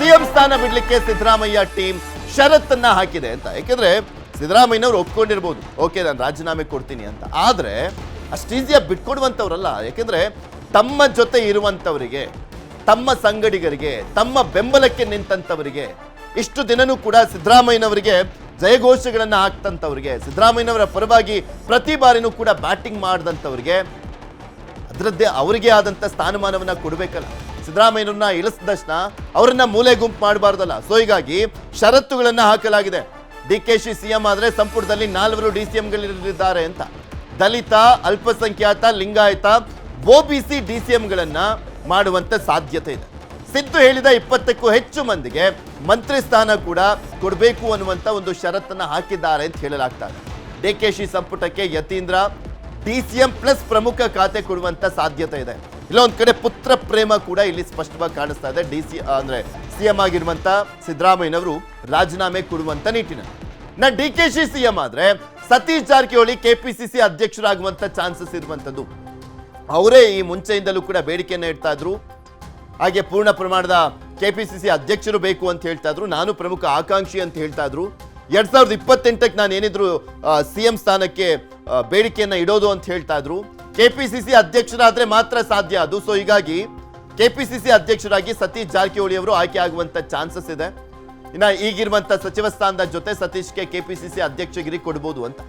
CM ಸ್ಥಾನ ಬಿಡ್ಲಿಕ್ಕೆ Siddaramaiah team ಷರತ್ತನ್ನ ಹಾಕಿದೆ ಅಂತ. ಯಾಕೆಂದ್ರೆ ಸಿದ್ದರಾಮಯ್ಯನವರು ಒಪ್ಕೊಂಡಿರ್ಬೋದು, ಓಕೆ ನಾನು ರಾಜೀನಾಮೆ ಕೊಡ್ತೀನಿ ಅಂತ, ಆದ್ರೆ ಅಷ್ಟು ಈಸಿಯಾಗಿ ಬಿಟ್ಕೊಡುವಂಥವ್ರಲ್ಲ. ಯಾಕೆಂದ್ರೆ ತಮ್ಮ ಜೊತೆ ಇರುವಂಥವರಿಗೆ, ತಮ್ಮ ಸಂಗಡಿಗರಿಗೆ, ತಮ್ಮ ಬೆಂಬಲಕ್ಕೆ ನಿಂತಂಥವರಿಗೆ, ಇಷ್ಟು ದಿನನೂ ಕೂಡ ಸಿದ್ದರಾಮಯ್ಯನವರಿಗೆ ಜಯಘೋಷಗಳನ್ನ ಹಾಕ್ತಂಥವ್ರಿಗೆ, ಸಿದ್ದರಾಮಯ್ಯನವರ ಪರವಾಗಿ ಪ್ರತಿ ಬಾರಿನೂ ಕೂಡ ಬ್ಯಾಟಿಂಗ್ ಮಾಡಿದಂಥವ್ರಿಗೆ ಅದರದ್ದೇ ಅವರಿಗೆ ಆದಂಥ ಸ್ಥಾನಮಾನವನ್ನ ಕೊಡಬೇಕಲ್ಲ. ಸಿದ್ದರಾಮಯ್ಯನವ್ರನ್ನ ಇಳಿಸಿದಷ್ಟನ್ನ ಅವರನ್ನ ಮೂಲೆ ಗುಂಪು ಮಾಡಬಾರ್ದಲ್ಲ. ಸೊ ಹೀಗಾಗಿ ಷರತ್ತುಗಳನ್ನ ಹಾಕಲಾಗಿದೆ. ಡಿಕೆಶಿ ಸಿಎಂ ಆದ್ರೆ ಸಂಪುಟದಲ್ಲಿ 4 ಡಿಸಿಎಂಗಳಿದ್ದಾರೆ ಅಂತ. ದಲಿತ, ಅಲ್ಪಸಂಖ್ಯಾತ, ಲಿಂಗಾಯತ, ಒಬಿಸಿ ಡಿಸಿಎಂಗಳನ್ನ ಮಾಡುವಂತ ಸಾಧ್ಯತೆ ಇದೆ. ಸಿದ್ದು ಹೇಳಿದ 20ಕ್ಕೂ ಹೆಚ್ಚು ಮಂದಿಗೆ ಮಂತ್ರಿ ಸ್ಥಾನ ಕೂಡ ಕೊಡಬೇಕು ಅನ್ನುವಂತ ಒಂದು ಷರತ್ತನ್ನ ಹಾಕಿದ್ದಾರೆ ಅಂತ ಹೇಳಲಾಗ್ತಾ ಇದೆ. ಡಿಕೆಶಿ ಸಂಪುಟಕ್ಕೆ ಯತೀಂದ್ರ ಡಿಸಿಎಂ ಪ್ಲಸ್ ಪ್ರಮುಖ ಖಾತೆ ಕೊಡುವಂತ ಸಾಧ್ಯತೆ ಇದೆ. ಇಲ್ಲೊಂದ್ ಕಡೆ ಪುತ್ರ ಪ್ರೇಮ ಕೂಡ ಇಲ್ಲಿ ಸ್ಪಷ್ಟವಾಗಿ ಕಾಣಿಸ್ತಾ ಇದೆ. ಅಂದ್ರೆ ಸಿಎಂ ಆಗಿರುವಂತ ಸಿದ್ದರಾಮಯ್ಯನವರು ರಾಜೀನಾಮೆ ಕೊಡುವಂತ ನಿಟ್ಟಿನಲ್ಲಿ. ಡಿಕೆಶಿ ಸಿಎಂ ಆದ್ರೆ ಸತೀಶ್ ಜಾರಕಿಹೊಳಿ ಕೆಪಿಸಿಸಿ ಅಧ್ಯಕ್ಷರಾಗುವಂತ ಚಾನ್ಸಸ್ ಇರುವಂತದ್ದು. ಅವರೇ ಈ ಮುಂಚೆಯಿಂದಲೂ ಕೂಡ ಬೇಡಿಕೆಯನ್ನ ಇಡ್ತಾ ಇದ್ರು. ಹಾಗೆ ಪೂರ್ಣ ಪ್ರಮಾಣದ ಕೆಪಿಸಿಸಿ ಅಧ್ಯಕ್ಷರು ಬೇಕು ಅಂತ ಹೇಳ್ತಾ ಇದ್ರು. ನಾನು ಪ್ರಮುಖ ಆಕಾಂಕ್ಷಿ ಅಂತ ಹೇಳ್ತಾ ಇದ್ರು. 2028ಕ್ಕೆ ನಾನು ಏನಿದ್ರು ಸಿಎಂ ಸ್ಥಾನಕ್ಕೆ ಬೇಡಿಕೆಯನ್ನ ಇಡೋದು ಅಂತ ಹೇಳ್ತಾ ಇದ್ರು. ಕೆಪಿಸಿಸಿ ಅಧ್ಯಕ್ಷರಾದ್ರೆ ಮಾತ್ರ ಸಾಧ್ಯ ಅದು. ಸೊ ಹೀಗಾಗಿ ಕೆಪಿಸಿಸಿ ಅಧ್ಯಕ್ಷರಾಗಿ ಸತೀಶ್ ಜಾರಕಿಹೊಳಿ ಅವರು ಆಯ್ಕೆ ಆಗುವಂತ ಚಾನ್ಸಸ್ ಇದೆ. ಇನ್ನ ಈಗಿರುವಂತ ಸಚಿವ ಸ್ಥಾನದ ಜೊತೆ ಸತೀಶ್ಗೆ ಕೆಪಿಸಿಸಿ ಅಧ್ಯಕ್ಷಗಿರಿ ಕೊಡಬಹುದು ಅಂತ.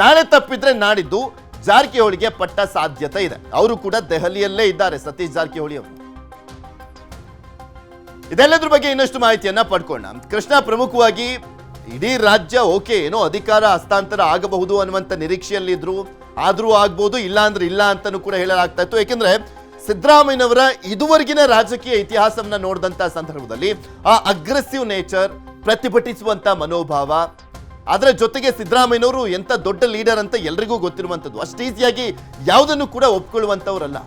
ನಾಳೆ ತಪ್ಪಿದ್ರೆ ನಾಡಿದ್ದು ಜಾರಕಿಹೊಳಿಗೆ ಪಟ್ಟ ಸಾಧ್ಯತೆ ಇದೆ. ಅವರು ಕೂಡ ದೆಹಲಿಯಲ್ಲೇ ಇದ್ದಾರೆ, ಸತೀಶ್ ಜಾರಕಿಹೊಳಿ ಅವರು. ಇದೆಲ್ಲದ್ರ ಬಗ್ಗೆ ಇನ್ನಷ್ಟು ಮಾಹಿತಿಯನ್ನ ಪಡ್ಕೊಳ್ಳೋಣ. ಕೃಷ್ಣ, ಪ್ರಮುಖವಾಗಿ ಇಡೀ ರಾಜ್ಯ ಓಕೆ ಏನೋ ಅಧಿಕಾರ ಹಸ್ತಾಂತರ ಆಗಬಹುದು ಅನ್ನುವಂತ ನಿರೀಕ್ಷೆಯಲ್ಲಿದ್ರು. ಆದ್ರೂ ಆಗ್ಬೋದು, ಇಲ್ಲ ಅಂದ್ರೆ ಇಲ್ಲ ಅಂತಾನೂ ಕೂಡ ಹೇಳಲಾಗ್ತಾ ಇತ್ತು. ಯಾಕೆಂದ್ರೆ ಸಿದ್ದರಾಮಯ್ಯನವರ ಇದುವರೆಗಿನ ರಾಜಕೀಯ ಇತಿಹಾಸವನ್ನ ನೋಡಿದಂತ ಸಂದರ್ಭದಲ್ಲಿ ಆ ಅಗ್ರೆಸಿವ್ ನೇಚರ್, ಪ್ರತಿಭಟಿಸುವಂತ ಮನೋಭಾವ, ಅದರ ಜೊತೆಗೆ ಸಿದ್ದರಾಮಯ್ಯನವರು ಎಂತ ದೊಡ್ಡ ಲೀಡರ್ ಅಂತ ಎಲ್ರಿಗೂ ಗೊತ್ತಿರುವಂಥದ್ದು. ಅಷ್ಟು ಈಸಿಯಾಗಿ ಯಾವುದನ್ನು ಕೂಡ ಒಪ್ಕೊಳ್ಳುವಂಥವ್ರಲ್ಲ.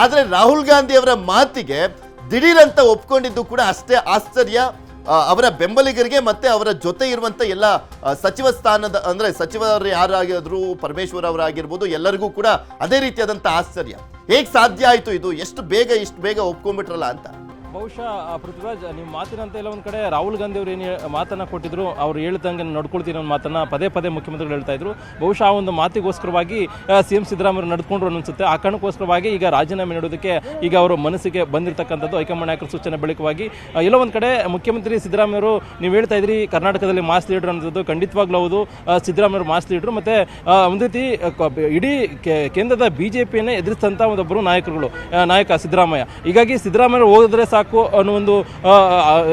ಆದ್ರೆ ರಾಹುಲ್ ಗಾಂಧಿ ಅವರ ಮಾತಿಗೆ ದಿಢೀರಂತ ಒಪ್ಕೊಂಡಿದ್ದು ಕೂಡ ಅಷ್ಟೇ ಆಶ್ಚರ್ಯ. ಅವರ ಬೆಂಬಲಿಗರಿಗೆ ಮತ್ತೆ ಅವರ ಜೊತೆ ಇರುವಂತ ಎಲ್ಲ ಸಚಿವ ಸ್ಥಾನದ ಅಂದ್ರೆ ಸಚಿವರು ಯಾರಾಗಿದ್ರು, ಪರಮೇಶ್ವರ್ ಅವರಾಗಿರ್ಬೋದು, ಎಲ್ಲರಿಗೂ ಕೂಡ ಅದೇ ರೀತಿಯಾದಂತ ಆಶ್ಚರ್ಯ. ಹೇಗೆ ಸಾಧ್ಯ ಆಯ್ತು ಇದು, ಇಷ್ಟು ಬೇಗ ಒಪ್ಕೊಂಡ್ಬಿಟ್ರಲ್ಲ ಅಂತ. ಬಹುಶಃ ಪೃಥ್ವಿರಾಜ್, ನಿಮ್ಮ ಮಾತಿನಂತೆ ಎಲ್ಲ ಒಂದು ಕಡೆ ರಾಹುಲ್ ಗಾಂಧಿ ಅವರು ಏನು ಮಾತನ್ನ ಕೊಟ್ಟಿದ್ರು, ಅವ್ರು ಹೇಳ್ದಂಗೆ ನಡ್ಕೊಳ್ತೀನಿ ಅನ್ನೋ ಮಾತನ್ನ ಪದೇ ಮುಖ್ಯಮಂತ್ರಿಗಳು ಹೇಳ್ತಾ ಇದ್ರು. ಬಹುಶಃ ಆ ಒಂದು ಮಾತಿಗೋಸ್ಕರವಾಗಿ ಸಿಎಂ ಸಿದ್ದರಾಮಯ್ಯ ನಡ್ಕೊಂಡ್ರು ಅನ್ಸುತ್ತೆ. ಆ ಕಾರಣಕ್ಕೋಸ್ಕರವಾಗಿ ಈಗ ರಾಜೀನಾಮೆ ನೀಡೋದಕ್ಕೆ ಈಗ ಅವರು ಮನಸ್ಸಿಗೆ ಬಂದಿರತಕ್ಕಂಥದ್ದು ಹೈಕಮಾಂಡ್ ನಾಯಕರ ಸೂಚನೆ ಬಳಿಕವಾಗಿ. ಎಲ್ಲೋ ಒಂದು ಕಡೆ ಮುಖ್ಯಮಂತ್ರಿ ಸಿದ್ದರಾಮಯ್ಯ ಅವರು, ನೀವು ಹೇಳ್ತಾ ಇದ್ರಿ ಕರ್ನಾಟಕದಲ್ಲಿ ಮಾಸ್ ಲೀಡರ್ ಅನ್ನೋದು ಖಂಡಿತವಾಗ್ಲೂ ಹೌದು. ಸಿದ್ದರಾಮಯ್ಯ ಅವರು ಮಾಸ್ ಲೀಡರ್, ಮತ್ತೆ ಒಂದು ರೀತಿ ಇಡೀ ಕೇಂದ್ರದ ಬಿಜೆಪಿಯನ್ನೇ ಎದುರಿಸಿದಂಥ ಒಂದೊಬ್ಬರು ನಾಯಕ ಸಿದ್ದರಾಮಯ್ಯ. ಹೀಗಾಗಿ ಸಿದ್ದರಾಮಯ್ಯ ಹೋದ್ರೆ ಸಾಕು ಅನ್ನೋ ಒಂದು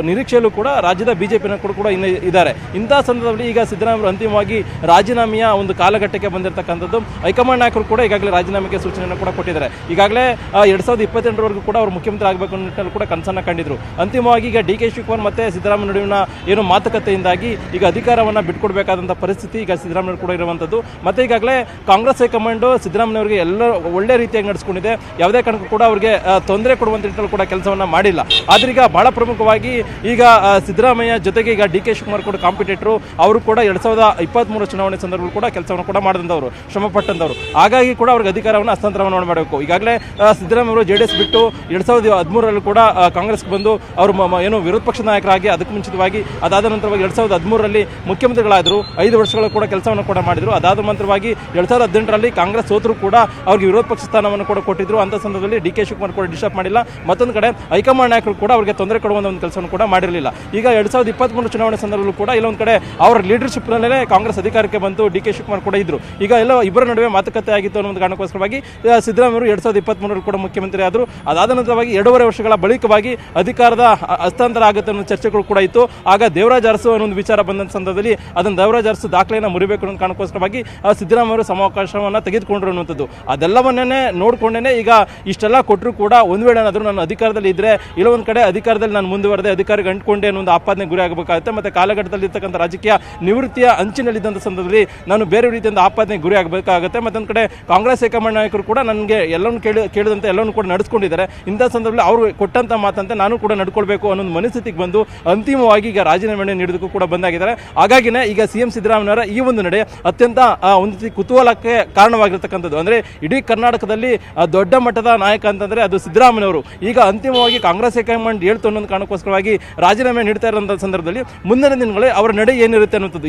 ನಿರೀಕ್ಷೆಯಲ್ಲೂ ಕೂಡ ರಾಜ್ಯದ ಬಿಜೆಪಿ ನಾಯಕರು ಕೂಡ ಇದ್ದಾರೆ. ಇಂತಹ ಸಂದರ್ಭದಲ್ಲಿ ಈಗ ಸಿದ್ದರಾಮಯ್ಯ ಅಂತಿಮವಾಗಿ ರಾಜೀನಾಮೆಯ ಒಂದು ಕಾಲಘಟ್ಟಕ್ಕೆ ಬಂದಿರತಕ್ಕಂಥದ್ದು. ಹೈಕಮಾಂಡ್ ನಾಯಕರು ಕೂಡ ಈಗಾಗಲೇ ರಾಜೀನಾಮೆಗೆ ಸೂಚನೆಯನ್ನು ಕೂಡ ಕೊಟ್ಟಿದ್ದಾರೆ. ಈಗಾಗಲೇ 2028ರವರೆಗೂ ಕೂಡ ಅವರು ಮುಖ್ಯಮಂತ್ರಿ ಆಗಬೇಕು ಅನ್ನೋ ನಿಟ್ಟಿನಲ್ಲಿ ಕೂಡ ಕನಸನ್ನ ಕಂಡಿದ್ರು. ಅಂತಿಮವಾಗಿ ಈಗ ಡಿ ಕೆ ಶಿವಕುಮಾರ್ ಮತ್ತೆ ಸಿದ್ದರಾಮಯ್ಯ ನಡುವಿನ ಏನು ಮಾತುಕತೆಯಿಂದಾಗಿ ಈಗ ಅಧಿಕಾರವನ್ನು ಬಿಟ್ಕೊಡ್ಬೇಕಾದಂಥ ಪರಿಸ್ಥಿತಿ ಈಗ ಸಿದ್ದರಾಮಯ್ಯ ಕೂಡ ಇರುವಂಥದ್ದು. ಮತ್ತೆ ಈಗಾಗಲೇ ಕಾಂಗ್ರೆಸ್ ಹೈಕಮಾಂಡ್ ಸಿದ್ದರಾಮಯ್ಯವರಿಗೆ ಎಲ್ಲ ಒಳ್ಳೆ ರೀತಿಯಾಗಿ ನಡೆಸ್ಕೊಂಡಿದೆ. ಯಾವುದೇ ಕಾರಣಕ್ಕೂ ಕೂಡ ಅವರಿಗೆ ತೊಂದರೆ ಕೊಡುವಂತ ನಿಟ್ಟಿನಲ್ಲಿ ಕೂಡ ಕೆಲಸವನ್ನ ಮಾಡಿಲ್ಲ. ಆದ್ರೆ ಈಗ ಬಹಳ ಪ್ರಮುಖವಾಗಿ ಈಗ ಸಿದ್ದರಾಮಯ್ಯ ಜೊತೆಗೆ ಈಗ ಡಿ ಕೆ ಶಿವಕುಮಾರ್ ಕೂಡ ಕಾಂಪಿಟೇಟರ್. ಅವರು ಕೂಡ 2023 ಚುನಾವಣೆ ಸಂದರ್ಭದಲ್ಲಿ ಕೂಡ ಕೆಲಸವನ್ನು ಕೂಡ ಮಾಡಿದಂಥವ್ರು, ಶ್ರಮ ಪಟ್ಟಂತವ್ರು. ಹಾಗಾಗಿ ಕೂಡ ಅವ್ರಿಗೆ ಅಧಿಕಾರವನ್ನು ಹಸ್ತಾಂತರವನ್ನು ಮಾಡಬೇಕು. ಈಗಾಗಲೇ ಸಿದ್ದರಾಮಯ್ಯ ಅವರು ಜೆಡಿಎಸ್ ಬಿಟ್ಟು 2013ರಲ್ಲಿ ಕೂಡ ಕಾಂಗ್ರೆಸ್ಗೆ ಬಂದು ಅವರು ಏನು ವಿರೋಧ ಪಕ್ಷದ ನಾಯಕರಾಗಿ ಅದಕ್ಕೆ ಮುಂಚಿತವಾಗಿ ಅದಾದ ನಂತರವಾಗಿ 2013ರಲ್ಲಿ ಮುಖ್ಯಮಂತ್ರಿಗಳಾದರು. 5 ವರ್ಷಗಳ ಕೂಡ ಕೆಲಸವನ್ನು ಕೂಡ ಮಾಡಿದ್ರು. ಅದಾದ ನಂತರವಾಗಿ 2018ರಲ್ಲಿ ಕಾಂಗ್ರೆಸ್ ಸೋತರು ಕೂಡ ಅವ್ರಿಗೆ ವಿರೋಧ ಪಕ್ಷ ಸ್ಥಾನವನ್ನು ಕೂಡ ಕೊಟ್ಟಿದ್ರು. ಅಂತ ಸಂದರ್ಭದಲ್ಲಿ ಡಿ ಕೆ ಶಿವಕುಮಾರ್ ಕೂಡ ಡಿಸ್ಟರ್ಬ್ ಮಾಡಿಲ್ಲ. ಮತ್ತೊಂದು ಕಡೆ ಹೈಕಮಾಂಡ್ ನಾಯಕರು ಕೂಡ ಅವರಿಗೆ ತೊಂದರೆ ಕೊಡುವಂತ ಒಂದು ಕೆಲಸವನ್ನು ಕೂಡ ಮಾಡಿರಲಿಲ್ಲ. ಈಗ 2023 ಚುನಾವಣೆ ಸಂದರ್ಭದಲ್ಲೂ ಕೂಡ ಇಲ್ಲೊಂದು ಕಡೆ ಅವರ ಲೀಡರ್ಶಿಪ್ ನಲ್ಲೇ ಕಾಂಗ್ರೆಸ್ ಅಧಿಕಾರಕ್ಕೆ ಬಂತು. ಡಿ ಕೆ ಶಿವಕುಮಾರ್ ಕೂಡ ಇದ್ರು. ಈಗ ಎಲ್ಲ ಇಬ್ಬರ ನಡುವೆ ಮಾತುಕತೆ ಆಗಿತ್ತು ಅನ್ನೋ ಒಂದು ಕಾರಣಕ್ಕೋಸ್ಕರವಾಗಿ ಸಿದ್ದರಾಮಯ್ಯ 2023 ಕೂಡ ಮುಖ್ಯಮಂತ್ರಿ ಆದರು. ಅದಾದ ನಂತರವಾಗಿ 2.5 ವರ್ಷಗಳ ಬಳಿಕವಾಗಿ ಅಧಿಕಾರದ ಹಸ್ತಾಂತರ ಆಗುತ್ತೆ ಅನ್ನೋ ಚರ್ಚೆಗಳು ಕೂಡ ಇತ್ತು. ಆಗ ದೇವರಾಜ್ ಅರಸು ಅನ್ನೋ ಒಂದು ವಿಚಾರ ಬಂದ ಸಂದರ್ಭದಲ್ಲಿ ಅದನ್ನು ದೇವರಾಜ್ ಅರಸು ದಾಖಲೆಯನ್ನು ಮುರಿಬೇಕು ಅನ್ನೋ ಕಾರಣಕ್ಕೋಸ್ಕರವಾಗಿ ಸಿದ್ದರಾಮಯ್ಯ ಅವರು ಸಮಾವಕಾಶವನ್ನು ತೆಗೆದುಕೊಂಡ್ರು ಅನ್ನುವಂಥದ್ದು. ಅದೆಲ್ಲವನ್ನೇ ನೋಡ್ಕೊಂಡೇನೆ ಈಗ ಇಷ್ಟೆಲ್ಲ ಕೊಟ್ಟರು ಕೂಡ ಒಂದು ವೇಳೆ ಏನಾದರೂ ನಾನು ಅಧಿಕಾರದಲ್ಲಿ ಇದ್ರೆ ಇಲ್ಲ ಒಂದು ಕಡೆ ಅಧಿಕಾರದಲ್ಲಿ ನಾನು ಮುಂದುವರೆದೆ, ಅಧಿಕಾರಿಗೆ ಅಂಟ್ಕೊಂಡೆ ಅನ್ನೋ ಒಂದು ಆಪಾದನೆ ಗುರಿ ಆಗಬೇಕಾಗುತ್ತೆ. ಮತ್ತೆ ಕಾಲಘಟ್ಟದಲ್ಲಿ ಇರ್ತಕ್ಕಂಥ ರಾಜಕೀಯ ನಿವೃತ್ತಿಯ ಅಂಚಿನಲ್ಲಿದ್ದಂಥ ಸಂದರ್ಭದಲ್ಲಿ ನಾನು ಬೇರೆ ರೀತಿಯಿಂದ ಆಪಾದನೆ ಗುರಿ ಆಗಬೇಕಾಗುತ್ತೆ. ಮತ್ತೊಂದು ಕಡೆ ಕಾಂಗ್ರೆಸ್ ಹೈಕಮಾಂಡ್ ನಾಯಕರು ಕೂಡ ನನಗೆ ಎಲ್ಲವನ್ನು ಕೇಳಿದಂತೆ ಎಲ್ಲವನ್ನು ಕೂಡ ನಡೆಸ್ಕೊಂಡಿದ್ದಾರೆ. ಇಂಥ ಸಂದರ್ಭದಲ್ಲಿ ಅವರು ಕೊಟ್ಟಂತ ಮಾತಂತೆ ನಾನು ಕೂಡ ನಡ್ಕೊಳ್ಬೇಕು ಅನ್ನೋ ಒಂದು ಮನಸ್ಥಿತಿಗೆ ಬಂದು ಅಂತಿಮವಾಗಿ ಈಗ ರಾಜೀನಾಮೆ ನೀಡೋದಕ್ಕೂ ಕೂಡ ಬಂದಾಗಿದ್ದಾರೆ. ಹಾಗಾಗಿನೇ ಈಗ ಸಿಎಂ ಸಿದ್ದರಾಮಯ್ಯವರ ಈ ಒಂದು ನಡೆ ಅತ್ಯಂತ ಒಂದು ರೀತಿ ಕುತೂಹಲಕ್ಕೆ ಕಾರಣವಾಗಿರ್ತಕ್ಕಂಥದ್ದು. ಅಂದ್ರೆ ಇಡೀ ಕರ್ನಾಟಕದಲ್ಲಿ ದೊಡ್ಡ ಮಟ್ಟದ ನಾಯಕ ಅಂತಂದ್ರೆ ಅದು ಸಿದ್ದರಾಮಯ್ಯವರು. ಈಗ ಅಂತಿಮವಾಗಿ ಕಾಂಗ್ರೆಸ್ ಕಾಂಗ್ರೆಸ್ ಹೈಕಮಾಂಡ್ ಹೇಳ್ತು ಅನ್ನೋ ಕಾರಣಕ್ಕೋಸ್ಕರವಾಗಿ ರಾಜೀನಾಮೆ ನೀಡ್ತಾ ಇರುವಂಥ ಸಂದರ್ಭದಲ್ಲಿ ಮುಂದಿನ ದಿನಗಳಲ್ಲಿ ಅವರ ನಡೆ ಏನಿರುತ್ತೆ ಅನ್ನುವಂಥದ್ದು.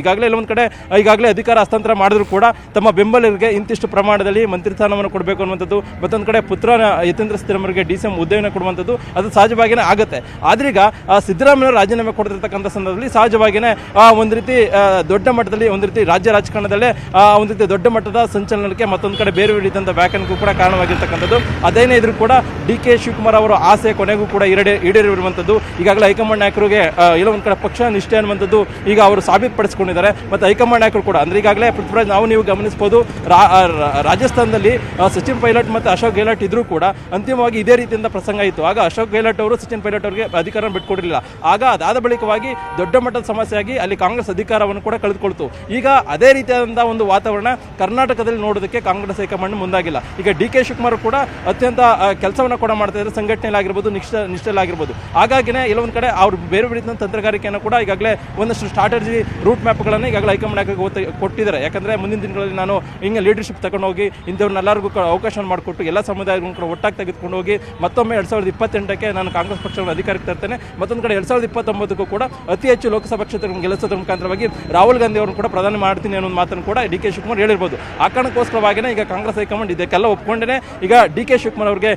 ಈಗಾಗಲೇ ಅಧಿಕಾರ ಹಸ್ತಾಂತರ ಮಾಡಿದ್ರು ಕೂಡ ತಮ್ಮ ಬೆಂಬಲಿಗರಿಗೆ ಇಂತಿಷ್ಟು ಪ್ರಮಾಣದಲ್ಲಿ ಮಂತ್ರಿ ಸ್ಥಾನವನ್ನು ಕೊಡಬೇಕು ಅನ್ನುವಂಥದ್ದು, ಮತ್ತೊಂದು ಕಡೆ ಪುತ್ರ ಯತೀಂದ್ರ ಸಿದ್ದರಾಮಯ್ಯಗೆ ಡಿ.ಸಿ.ಎಂ ಹುದ್ದೆಯನ್ನು ಕೊಡುವಂಥದ್ದು ಅದು ಸಹಜವಾಗಿಯೇ ಆಗುತ್ತೆ. ಆದ್ರೀಗ ಸಿದ್ದರಾಮಯ್ಯ ರಾಜೀನಾಮೆ ಕೊಡ್ತಿರ್ತಕ್ಕಂಥ ಸಂದರ್ಭದಲ್ಲಿ ಸಹಜವಾಗಿಯೇ ಒಂದು ರೀತಿ ದೊಡ್ಡ ಮಟ್ಟದಲ್ಲಿ ಒಂದು ರೀತಿ ರಾಜ್ಯ ರಾಜಕಾರಣದಲ್ಲೇ ಒಂದು ರೀತಿ ದೊಡ್ಡ ಮಟ್ಟದ ಸಂಚಲನಕ್ಕೆ ಮತ್ತೊಂದು ಕಡೆ ಬೇರೆ ರೀತಿಯಂಥ ವ್ಯಾಖ್ಯಾನಕ್ಕೂ ಕೂಡ ಕಾರಣವಾಗಿರ್ತಕ್ಕಂಥದ್ದು. ಅದೇನೇ ಇದ್ರೂ ಕೂಡ ಡಿ.ಕೆ. ಶಿವಕುಮಾರ್ ಅವರ ಆಸೆ ಕೊನೆಗೂ ಕೂಡ ಈಡೇರಿರುವಂಥದ್ದು. ಈಗಾಗಲೇ ಹೈಕಮಾಂಡ್ ನಾಯಕರಿಗೆ ಎಲ್ಲ ಒಂದು ಕಡೆ ಪಕ್ಷ ನಿಷ್ಠೆ ಅನ್ನುವಂಥದ್ದು ಈಗ ಅವರು ಸಾಬೀತುಪಡಿಸಿಕೊಂಡಿದ್ದಾರೆ. ಮತ್ತು ಹೈಕಮಾಂಡ್ ನಾಯಕರು ಕೂಡ ಅಂದರೆ ಈಗಾಗಲೇ ಪೃಥ್ವಿರಾಜ್ ನೀವು ಗಮನಿಸಬಹುದು, ರಾಜಸ್ಥಾನದಲ್ಲಿ ಸಚಿನ್ ಪೈಲಟ್ ಮತ್ತು ಅಶೋಕ್ ಗೆಹ್ಲೋಟ್ ಇದ್ರೂ ಕೂಡ ಅಂತಿಮವಾಗಿ ಇದೇ ರೀತಿಯಿಂದ ಪ್ರಸಂಗ ಇತ್ತು. ಆಗ ಅಶೋಕ್ ಗೆಹ್ಲೋಟ್ ಅವರು ಸಚಿನ್ ಪೈಲಟ್ ಅವರಿಗೆ ಅಧಿಕಾರ ಬಿಟ್ಟುಕೊಡಲಿಲ್ಲ. ಆಗ ಅದಾದ ಬಳಿಕವಾಗಿ ದೊಡ್ಡ ಮಟ್ಟದ ಸಮಸ್ಯೆಯಾಗಿ ಅಲ್ಲಿ ಕಾಂಗ್ರೆಸ್ ಅಧಿಕಾರವನ್ನು ಕೂಡ ಕಳೆದುಕೊಳ್ತು. ಈಗ ಅದೇ ರೀತಿಯಾದಂತಹ ಒಂದು ವಾತಾವರಣ ಕರ್ನಾಟಕದಲ್ಲಿ ನೋಡೋದಕ್ಕೆ ಕಾಂಗ್ರೆಸ್ ಹೈಕಮಾಂಡ್ ಮುಂದಾಗಿಲ್ಲ. ಈಗ ಡಿ.ಕೆ. ಶಿವಕುಮಾರ್ ಕೂಡ ಅತ್ಯಂತ ಕೆಲಸವನ್ನು ಕೂಡ ಮಾಡ್ತಾ ಇದ್ದಾರೆ, ಸಂಘಟನೆಯಲ್ಲಿ ಆಗಿರ್ಬೋದು, ನಿಷ್ಠೆಲಾಗಿರ್ಬೋದು. ಹಾಗಾಗಿನೇ ಎಲ್ಲೊಂದು ಕಡೆ ಅವರು ಬೇರೆ ರೀತಿಯ ತಂತ್ರಗಾರಿಕೆಯನ್ನು ಕೂಡ ಈಗಾಗಲೇ ಒಂದಷ್ಟು ಸ್ಟ್ರಾಟಜಿ ರೂಟ್ ಮ್ಯಾಪ್ಗಳನ್ನು ಈಗಾಗಲೇ ಹೈಕಮಾಂಡ್ ಕೊಟ್ಟಿದ್ದಾರೆ. ಯಾಕಂದರೆ ಮುಂದಿನ ದಿನಗಳಲ್ಲಿ ನಾನು ಹಿಂಗೆ ಲೀಡರ್ಶಿಪ್ ತಗೊಂಡು ಹೋಗಿ ಇಂಥವ್ರನ್ನೆಲ್ಲರಿಗೂ ಅವಕಾಶ ಮಾಡಿಕೊಟ್ಟು ಎಲ್ಲ ಸಮುದಾಯಗಳನ್ನು ಕೂಡ ಒಟ್ಟಾಗಿ ತೆಗೆದುಕೊಂಡು ಹೋಗಿ ಮತ್ತೊಮ್ಮೆ 2028ಕ್ಕೆ ನಾನು ಕಾಂಗ್ರೆಸ್ ಪಕ್ಷವನ್ನು ಅಧಿಕಾರಕ್ಕೆ ತರ್ತೇನೆ. ಮತ್ತೊಂದು ಕಡೆ 2029ಕ್ಕೂ ಕೂಡ ಅತಿ ಹೆಚ್ಚು ಲೋಕಸಭಾ ಕ್ಷೇತ್ರಗಳನ್ನು ಗೆಲ್ಲಿಸೋದ್ರ ಮುಖಾಂತರವಾಗಿ ರಾಹುಲ್ ಗಾಂಧಿ ಅವರನ್ನು ಕೂಡ ಪ್ರಧಾನಿ ಮಾಡ್ತೀನಿ ಅನ್ನೋ ಮಾತನ್ನು ಕೂಡ ಡಿ.ಕೆ. ಶಿವಕುಮಾರ್ ಹೇಳಿರ್ಬೋದು. ಆ ಕಾರಣಕ್ಕೋಸ್ಕರವಾಗಿಯೇ ಈಗ ಕಾಂಗ್ರೆಸ್ ಹೈಕಮಾಂಡ್ ಇದಕ್ಕೆಲ್ಲ ಒಪ್ಕೊಂಡೇ ಈಗ ಡಿ.ಕೆ. ಶಿವಕುಮಾರ್ ಅವರಿಗೆ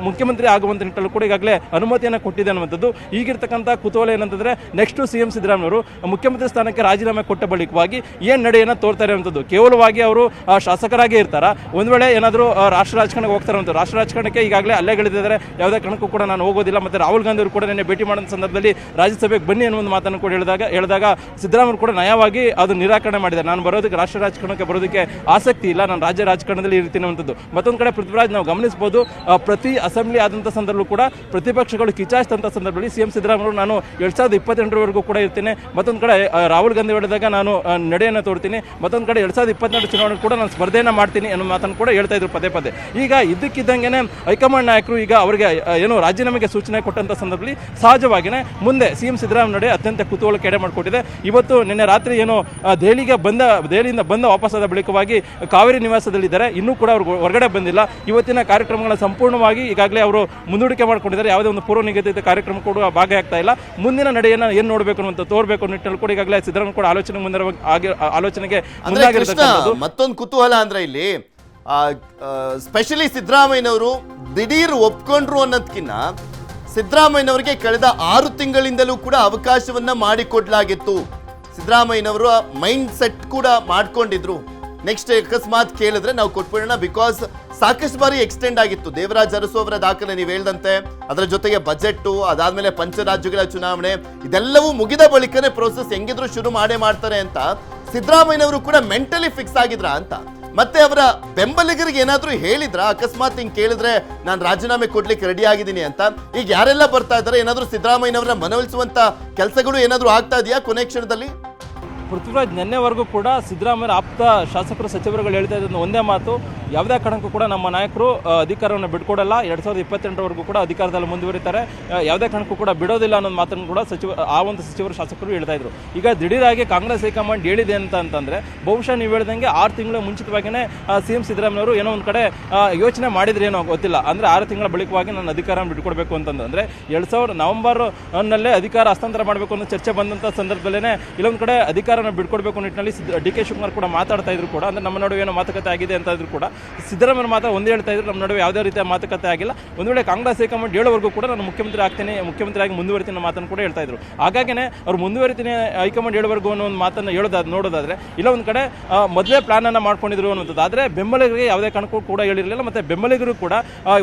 ಮುಖ್ಯಮಂತ್ರಿ ಆಗುವಂಥ ನಿಟ್ಟಲ್ಲೂ ಕೂಡ ಈಗಾಗಲೇ ಅನುಮತಿಯನ್ನು ಕೊಟ್ಟಿದೆ ಅನ್ನುವಂಥದ್ದು. ಈಗಿರ್ತಕ್ಕಂಥ ಕುತೂಹಲ ಏನಂತಂದ್ರೆ ನೆಕ್ಸ್ಟ್ ಸಿ.ಎಂ. ಸಿದ್ದರಾಮಯ್ಯ ಅವರು ಮುಖ್ಯಮಂತ್ರಿ ಸ್ಥಾನಕ್ಕೆ ರಾಜೀನಾಮೆ ಕೊಟ್ಟ ಬಳಿಕವಾಗಿ ಏನು ನಡೆಯನ್ನು ತೋರ್ತಾರೆ ಅನ್ನೋದು. ಕೇವಲವಾಗಿ ಅವರು ಶಾಸಕರಾಗೇ ಇರ್ತಾರ, ಒಂದು ವೇಳೆ ಏನಾದರೂ ರಾಷ್ಟ್ರ ರಾಜಕಾರಣಕ್ಕೆ ಹೋಗ್ತಾರೆ ಅಂತ. ರಾಷ್ಟ್ರ ರಾಜಕಾರಣಕ್ಕೆ ಈಗಾಗಲೇ ಅಲ್ಲೆಗಳಿದ್ದಾರೆ, ಯಾವುದೇ ಕಾರಣಕ್ಕೂ ಕೂಡ ನಾನು ಹೋಗೋದಿಲ್ಲ. ಮತ್ತು ರಾಹುಲ್ ಗಾಂಧಿ ಅವರು ಕೂಡ ನಿನ್ನೆ ಭೇಟಿ ಮಾಡಿದ ಸಂದರ್ಭದಲ್ಲಿ ರಾಜ್ಯಸಭೆಗೆ ಬನ್ನಿ ಅನ್ನೋ ಒಂದು ಮಾತನ್ನು ಕೂಡ ಹೇಳಿದಾಗ ಸಿದ್ದರಾಮಯ್ಯ ಕೂಡ ನಯವಾಗಿ ಅದು ನಿರಾಕರಣೆ ಮಾಡಿದ್ದಾರೆ. ನಾನು ಬರೋದಕ್ಕೆ ರಾಷ್ಟ್ರ ರಾಜಕಾರಣಕ್ಕೆ ಬರೋದಕ್ಕೆ ಆಸಕ್ತಿ ಇಲ್ಲ, ನಾನು ರಾಜ್ಯ ರಾಜಕಾರಣದಲ್ಲಿ ಇರ್ತೀನಿ ಅನ್ನುವಂಥದ್ದು. ಮತ್ತೊಂದು ಕಡೆ ಪೃಥ್ವಿರಾಜ್ ನಾವು ಗಮನಿಸಬಹುದು, ಪ್ರತಿ ಅಸೆಂಬ್ಲಿ ಆದಂಥ ಸಂದರ್ಭದಲ್ಲೂ ಕೂಡ ಪ್ರತಿಪಕ್ಷಗಳು ಕಿಚಾಯಿಸಿದಂಥ ಸಂದರ್ಭದಲ್ಲಿ ಸಿ.ಎಂ. ಸಿದ್ದರಾಮಯ್ಯ ನಾನು 2028ರವರೆಗೂ ಕೂಡ ಇರ್ತೀನಿ. ಮತ್ತೊಂದು ಕಡೆ ರಾಹುಲ್ ಗಾಂಧಿ ಹೇಳಿದಾಗ ನಾನು ನಡೆಯನ್ನು ತೋರ್ತೀನಿ. ಮತ್ತೊಂದು ಕಡೆ 2022 ಚುನಾವಣೆ ಕೂಡ ನಾನು ಸ್ಪರ್ಧೆಯನ್ನು ಮಾಡ್ತೀನಿ ಅನ್ನೋ ಮಾತನ್ನು ಕೂಡ ಹೇಳ್ತಾ ಇದ್ರು ಪದೇ. ಈಗ ಇದ್ದಕ್ಕಿದ್ದಂಗೆ ಹೈಕಮಾಂಡ್ ನಾಯಕರು ಈಗ ಅವರಿಗೆ ಏನು ರಾಜೀನಾಮೆಗೆ ಸೂಚನೆ ಕೊಟ್ಟಂಥ ಸಂದರ್ಭದಲ್ಲಿ ಸಹಜವಾಗಿಯೇ ಮುಂದೆ ಸಿ.ಎಂ. ಸಿದ್ದರಾಮಯ್ಯ ನಡೆ ಅತ್ಯಂತ ಕುತೂಹಲಕ್ಕೆ ಎಡೆ ಮಾಡಿಕೊಟ್ಟಿದೆ. ಇವತ್ತು ನಿನ್ನೆ ರಾತ್ರಿ ಏನು ದೆಹಲಿಯಿಂದ ಬಂದ ವಾಪಸ್ಸಾದ ಬಳಿಕವಾಗಿ ಕಾವೇರಿ ನಿವಾಸದಲ್ಲಿದ್ದಾರೆ, ಇನ್ನೂ ಕೂಡ ಅವರು ಹೊರಗಡೆ ಬಂದಿಲ್ಲ. ಇವತ್ತಿನ ಕಾರ್ಯಕ್ರಮಗಳ ಸಂಪೂರ್ಣವಾಗಿ ಈಗಾಗಲೇ ಅವರು ಮುಂದೂಡಿಕೆ ಮಾಡ್ಕೊಂಡಿದ್ದಾರೆ. ಯಾವುದೇ ಒಂದು ಪೂರ್ವ ನಿಗದಿತ ಕಾರ್ಯಕ್ರಮ ಕೂಡ ಭಾಗಿಯಾಗ್ತಾ ಇಲ್ಲ. ಮುಂದಿನ ನಡೆಯನ್ನು ಏನು ನೋಡಬೇಕು ಅಂತ ತೋರ್ಬೇಕು ನಿಟ್ಟಿನಲ್ಲಿ ಕೂಡ ಈಗಾಗಲೇ ಸಿದ್ದರಾಮಯ್ಯ ಕೂಡ ಆಲೋಚನೆಗೆ ಮುಂದಾಗಿರತಕ್ಕಂಥದ್ದು. ಮತ್ತೊಂದು ಕುತೂಹಲ ಅಂದ್ರೆ ಇಲ್ಲಿ ಸ್ಪೆಷಲಿ ಸಿದ್ದರಾಮಯ್ಯನವರು ದಿಢೀರ್ ಒಪ್ಕೊಂಡ್ರು ಅನ್ನೋದಕ್ಕಿಂತ ಸಿದ್ದರಾಮಯ್ಯನವರಿಗೆ ಕಳೆದ 6 ತಿಂಗಳಿಂದಲೂ ಕೂಡ ಅವಕಾಶವನ್ನ ಮಾಡಿಕೊಡ್ಲಾಗಿತ್ತು. ಸಿದ್ದರಾಮಯ್ಯನವರು ಮೈಂಡ್ ಸೆಟ್ ಕೂಡ ಮಾಡ್ಕೊಂಡಿದ್ರು. ನೆಕ್ಸ್ಟ್ ಅಕಸ್ಮಾತ್ ಕೇಳಿದ್ರೆ ನಾವು ಕೊಟ್ಬಿಡೋಣ, ಬಿಕಾಸ್ ಸಾಕಷ್ಟು ಬಾರಿ ಎಕ್ಸ್ಟೆಂಡ್ ಆಗಿತ್ತು. ದೇವರಾಜ್ ಅರಸು ಅವರ ದಾಖಲೆ ನೀವು ಹೇಳ್ದಂತೆ, ಅದರ ಜೊತೆಗೆ ಬಜೆಟ್, ಅದಾದ್ಮೇಲೆ ಪಂಚರಾಜ್ಯಗಳ ಚುನಾವಣೆ, ಇದೆಲ್ಲವೂ ಮುಗಿದ ಬಳಿಕನೇ ಪ್ರೋಸೆಸ್ ಹೆಂಗಿದ್ರು ಶುರು ಮಾಡ್ತಾರೆ ಅಂತ ಸಿದ್ದರಾಮಯ್ಯನವರು ಕೂಡ ಮೆಂಟಲಿ ಫಿಕ್ಸ್ ಆಗಿದ್ರ ಅಂತ. ಮತ್ತೆ ಅವರ ಬೆಂಬಲಿಗರಿಗೆ ಏನಾದ್ರೂ ಹೇಳಿದ್ರ ಅಕಸ್ಮಾತ್ ಹಿಂಗ್ ಕೇಳಿದ್ರೆ ನಾನು ರಾಜೀನಾಮೆ ಕೊಡ್ಲಿಕ್ಕೆ ರೆಡಿ ಆಗಿದ್ದೀನಿ ಅಂತ? ಈಗ ಯಾರೆಲ್ಲ ಬರ್ತಾ ಇದ್ದಾರೆ, ಏನಾದ್ರೂ ಸಿದ್ದರಾಮಯ್ಯನವರ ಮನವೊಲಿಸುವಂತ ಕೆಲಸಗಳು ಏನಾದ್ರೂ ಆಗ್ತಾ ಇದೆಯಾ ಕೊನೆ ಕ್ಷಣದಲ್ಲಿ? ಪೃಥ್ವಿರಾಜ್ ನಿನ್ನೆವರೆಗೂ ಕೂಡ ಸಿದ್ದರಾಮಯ್ಯ ಆಪ್ತ ಶಾಸಕರು ಸಚಿವರುಗಳು ಹೇಳ್ತಾ ಇದ್ದು ಒಂದೇ ಮಾತು, ಯಾವುದೇ ಕಾರಣಕ್ಕೂ ಕೂಡ ನಮ್ಮ ನಾಯಕರು ಅಧಿಕಾರವನ್ನು ಬಿಟ್ಕೊಡಲ್ಲ, 2028ರವರೆಗೂ ಕೂಡ ಅಧಿಕಾರದಲ್ಲಿ ಮುಂದುವರಿತಾರೆ, ಯಾವುದೇ ಕಾರಣಕ್ಕೂ ಕೂಡ ಬಿಡೋದಿಲ್ಲ ಅನ್ನೋ ಮಾತನ್ನು ಕೂಡ ಸಚಿವರು ಶಾಸಕರು ಹೇಳ್ತಾ ಇದ್ರು. ಈಗ ದಿಢೀರಾಗಿ ಕಾಂಗ್ರೆಸ್ ಹೈಕಮಾಂಡ್ ಹೇಳಿದೆ ಅಂತಂದ್ರೆ ಬಹುಶಃ ನೀವು ಹೇಳ್ದಂಗೆ 6 ತಿಂಗಳ ಮುಂಚಿತವಾಗಿಯೇ ಸಿ.ಎಂ. ಸಿದ್ದರಾಮಯ್ಯವರು ಏನೋ ಒಂದು ಕಡೆ ಯೋಚನೆ ಮಾಡಿದ್ರೆ ಏನೋ ಗೊತ್ತಿಲ್ಲ. ಅಂದ್ರೆ 6 ತಿಂಗಳ ಬಳಿಕವಾಗಿ ನಾನು ಅಧಿಕಾರವನ್ನು ಬಿಟ್ಕೊಡ್ಬೇಕು ಅಂತಂದ್ರೆ 2000 ನವೆಂಬರ್ನಲ್ಲೇ ಅಧಿಕಾರ ಹಸ್ತಾಂತರ ಮಾಡಬೇಕು ಅನ್ನೋ ಚರ್ಚೆ ಬಂದಂಥ ಸಂದರ್ಭದಲ್ಲೇ ಇಲ್ಲೊಂದು ಕಡೆ ಅಧಿಕಾರ ಬಿಟ್ಕೊಡ್ಬೇಕು ನಿಟ್ಟಿನಲ್ಲಿ ಡಿ.ಕೆ. ಶಿವಕುಮಾರ್ ಕೂಡ ಮಾತಾಡ್ತಾ ಇದ್ರು ಕೂಡ, ಅಂದ್ರೆ ನಮ್ಮ ನಡುವೆ ಏನೋ ಮಾತುಕತೆ ಆಗಿದೆ ಅಂತ ಇದ್ರು ಕೂಡ ಸಿದ್ದರಾಮಯ್ಯ ಮಾತ್ರ ಒಂದೇ ಹೇಳ್ತಾ ಇದ್ರು, ನಮ್ಮ ನಡುವೆ ಯಾವುದೇ ರೀತಿಯ ಮಾತುಕತೆ ಆಗಿಲ್ಲ. ಒಂದು ವೇಳೆ ಕಾಂಗ್ರೆಸ್ ಹೈಕಮಾಂಡ್ ಹೇಳೋವರೆಗೂ ಕೂಡ ನಾನು ಮುಖ್ಯಮಂತ್ರಿಯಾಗಿ ಮುಂದುವರಿತೀನಿ ಅನ್ನೋ ಮಾತನ್ನು ಕೂಡ ಹೇಳ್ತಾ ಇದ್ರು. ಹಾಗಾಗಿನೇ ಅವ್ರು ಮುಂದುವರಿತೀನಿ ಹೈಕಮಾಂಡ್ ಹೇಳೋವರೆಗೂ ಅನ್ನೋ ಒಂದು ಮಾತನ್ನು ನೋಡೋದಾದ್ರೆ ಇಲ್ಲ ಒಂದು ಕಡೆ ಮೊದಲೇ ಪ್ಲಾನ್ ಅನ್ನ ಮಾಡ್ಕೊಂಡಿದ್ರು ಅನ್ನೋದು. ಆದ್ರೆ ಬೆಂಬಲಿಗರಿಗೆ ಯಾವುದೇ ಕಾರಣಕ್ಕೂ ಕೂಡ ಹೇಳಿರಲಿಲ್ಲ. ಮತ್ತೆ ಬೆಂಬಲಿಗರು ಕೂಡ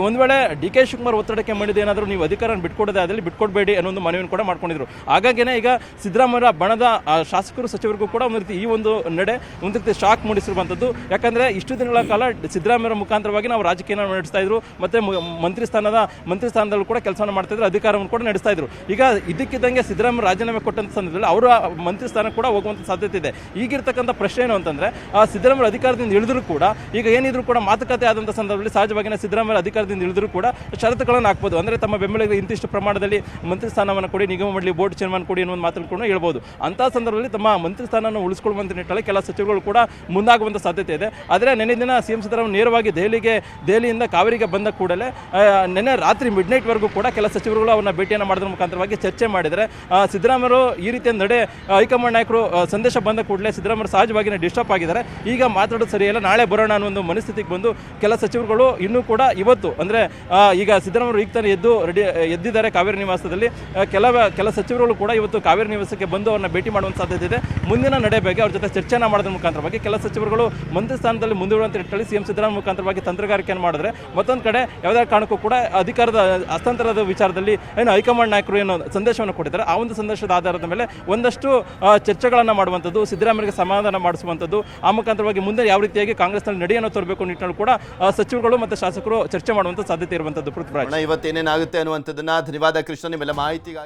ಒಂದು ವೇಳೆ ಡಿ.ಕೆ. ಶಿವಕುಮಾರ್ ಒತ್ತಡಕ್ಕೆ ಮಾಡಿದ ಏನಾದರೂ ನೀವು ಅಧಿಕಾರ ಬಿಟ್ಕೊಡೋದಾದಲ್ಲಿ ಬಿಟ್ಕೊಡ್ಬೇಡಿ ಅನ್ನೋ ಒಂದು ಮನವಿಯನ್ನು ಕೂಡ ಮಾಡ್ಕೊಂಡಿದ್ರು. ಹಾಗಾಗಿನೇ ಈಗ ಸಿದ್ದರಾಮಯ್ಯ ಬಣದ ಶಾಸಕರು ಸಚಿವರಿಗೂ ಕೂಡ ಒಂದು ರೀತಿ ಈ ಒಂದು ನಡೆ ಒಂದು ರೀತಿ ಶಾಕ್ ಮೂಡಿಸಿರುವಂಥದ್ದು. ಯಾಕಂದ್ರೆ ಇಷ್ಟು ದಿನಗಳ ಕಾಲ ಸಿದ್ದರಾಮಯ್ಯ ಮುಖಾಂತರವಾಗಿ ನಾವು ರಾಜಕೀಯ ನಡೆಸ್ತಾ ಇದ್ರು, ಮತ್ತೆ ಮಂತ್ರಿ ಸ್ಥಾನದಲ್ಲೂ ಕೂಡ ಕೆಲಸವನ್ನು ಮಾಡ್ತಾ ಇದ್ರು, ಅಧಿಕಾರವನ್ನು ಕೂಡ ನಡೆಸ್ತಾ ಇದ್ರು. ಈಗ ಇದಕ್ಕಿದ್ದಂಗೆ ಸಿದ್ದರಾಮಯ್ಯ ರಾಜೀನಾಮೆ ಕೊಟ್ಟಂತ ಸಂದರ್ಭದಲ್ಲಿ ಅವರ ಮಂತ್ರಿ ಸ್ಥಾನ ಕೂಡ ಹೋಗುವಂತ ಸಾಧ್ಯತೆ ಇದೆ. ಈಗಿರ್ತಕ್ಕಂಥ ಪ್ರಶ್ನೆ ಏನು ಅಂತಂದ್ರೆ ಸಿದ್ದರಾಮಯ್ಯ ಅಧಿಕಾರದಿಂದ ಇಳಿದ್ರು ಕೂಡ ಈಗ ಏನಿದ್ರು ಕೂಡ ಮಾತುಕತೆ ಆದಂಥ ಸಂದರ್ಭದಲ್ಲಿ ಸಹಜವಾಗಿ ಸಿದ್ದರಾಮಯ್ಯ ಅಧಿಕಾರದಿಂದ ಇಳಿದ್ರು ಕೂಡ ಷರತ್ತುಗಳನ್ನು ಹಾಕ್ಬೋದು. ಅಂದ್ರೆ ತಮ್ಮ ಬೆಂಬಲಿಗರಿಗೆ ಇಂತಿಷ್ಟು ಪ್ರಮಾಣದಲ್ಲಿ ಮಂತ್ರಿ ಸ್ಥಾನವನ್ನು ಕೊಡಿ, ನಿಗಮ ಮಂಡಳಿ ಬೋರ್ಡ್ ಚೇರ್ಮನ್ ಕೊಡಿ ಅನ್ನೋ ಮಾತನ್ನು ಕೂಡ ಹೇಳ್ಬೋದು. ಅಂತ ಸಂದರ್ಭದಲ್ಲಿ ತಮ್ಮ ಮಂತ್ರಿ ಸ್ಥಾನವನ್ನು ಉಳಿಸ್ಕೊಳ್ಳುವಂತ ನಿಟ್ಟಿನಲ್ಲಿ ಕೆಲ ಸಚಿವರುಗಳು ಕೂಡ ಮುಂದಾಗುವಂಥ ಸಾಧ್ಯತೆ ಇದೆ. ಆದರೆ ನೆನ್ನೆ ದಿನ ಸಿಎಂ ಸಿದ್ದರಾಮಯ್ಯ ನೇರವಾಗಿ ದೆಹಲಿಯಿಂದ ಕಾವೇರಿಗೆ ಬಂದ ಕೂಡಲೇ ನೆನ್ನೆ ರಾತ್ರಿ ಮಿಡ್ನೈಟ್ವರೆಗೂ ಕೂಡ ಕೆಲ ಸಚಿವರುಗಳು ಅವನ್ನ ಭೇಟಿಯನ್ನು ಮಾಡೋದ್ರ ಮುಖಾಂತರವಾಗಿ ಚರ್ಚೆ ಮಾಡಿದರೆ ಸಿದ್ದರಾಮಯ್ಯರು ಈ ರೀತಿಯ ನಡೆ ಹೈಕಮಾಂಡ್ ನಾಯಕರು ಸಂದೇಶ ಬಂದ ಕೂಡಲೇ ಸಿದ್ದರಾಮಯ್ಯ ಸಹಜವಾಗಿಯೇ ಡಿಸ್ಟರ್ಬ್ ಆಗಿದ್ದಾರೆ. ಈಗ ಮಾತಾಡೋದು ಸರಿಯಲ್ಲ, ನಾಳೆ ಬರೋಣ ಅನ್ನೋ ಒಂದು ಮನಸ್ಥಿತಿಗೆ ಬಂದು ಕೆಲ ಸಚಿವರುಗಳು ಇನ್ನೂ ಕೂಡ ಇವತ್ತು ಅಂದರೆ ಈಗ ಸಿದ್ದರಾಮಯ್ಯರು ಈಗ ತಾನೇ ಎದ್ದಿದ್ದಾರೆ ಕಾವೇರಿ ನಿವಾಸದಲ್ಲಿ. ಕೆಲ ಸಚಿವರುಗಳು ಕೂಡ ಇವತ್ತು ಕಾವೇರಿ ನಿವಾಸಕ್ಕೆ ಬಂದು ಅವ್ರನ್ನ ಭೇಟಿ ಮಾಡುವಂಥ ಸಾಧ್ಯತೆ ಇದೆ. ಮುಂದಿನ ನಡೆ ಬಗ್ಗೆ ಅವ್ರ ಜೊತೆ ಚರ್ಚೆನ ಮಾಡೋದ್ರ ಮುಖಾಂತರವಾಗಿ ಕೆಲ ಸಚಿವರುಗಳು ಮಂತ್ರಿ ಸ್ಥಾನದಲ್ಲಿ ಮುಂದುವರುವಂತ ನಿಟ್ಟಿನಲ್ಲಿ ಸಿಎಂ ಸಿದ್ದರಾಮಯ್ಯ ಮುಖಾಂತರವಾಗಿ ತಂತ್ರಗಾರಿಕೆಯನ್ನು ಮಾಡಿದ್ರೆ, ಮತ್ತೊಂದು ಕಡೆ ಯಾವುದೇ ಕಾರಣಕ್ಕೂ ಕೂಡ ಅಧಿಕಾರದ ಹಸ್ತಾಂತರದ ವಿಚಾರದಲ್ಲಿ ಏನು ಹೈಕಮಾಂಡ್ ನಾಯಕರು ಏನು ಸಂದೇಶವನ್ನು ಕೊಟ್ಟಿದ್ದಾರೆ, ಆ ಒಂದು ಸಂದೇಶದ ಆಧಾರದ ಮೇಲೆ ಒಂದಷ್ಟು ಚರ್ಚೆಗಳನ್ನು ಮಾಡುವಂಥದ್ದು, ಸಿದ್ದರಾಮಯ್ಯಗೆ ಸಮಾಧಾನ ಮಾಡಿಸುವಂಥದ್ದು, ಆ ಮುಖಾಂತರವಾಗಿ ಮುಂದೆ ಯಾವ ರೀತಿಯಾಗಿ ಕಾಂಗ್ರೆಸ್ನಲ್ಲಿ ನಡೆಯನ್ನು ತರಬೇಕು ನಿಟ್ಟಿನಲ್ಲಿ ಕೂಡ ಸಚಿವರುಗಳು ಮತ್ತು ಶಾಸಕರು ಚರ್ಚೆ ಮಾಡುವಂಥ ಸಾಧ್ಯತೆ ಇರುವಂಥದ್ದು. ಪೃಥ್ವಿರಾಜ್, ಇವತ್ತೇನೇನಾಗುತ್ತೆ ಅನ್ನುವಂಥದ್ದನ್ನ ಧನ್ಯವಾದ ಕೃಷ್ಣ ನಿಮ್ಮೆಲ್ಲ ಮಾಹಿತಿಗಾಗಿ.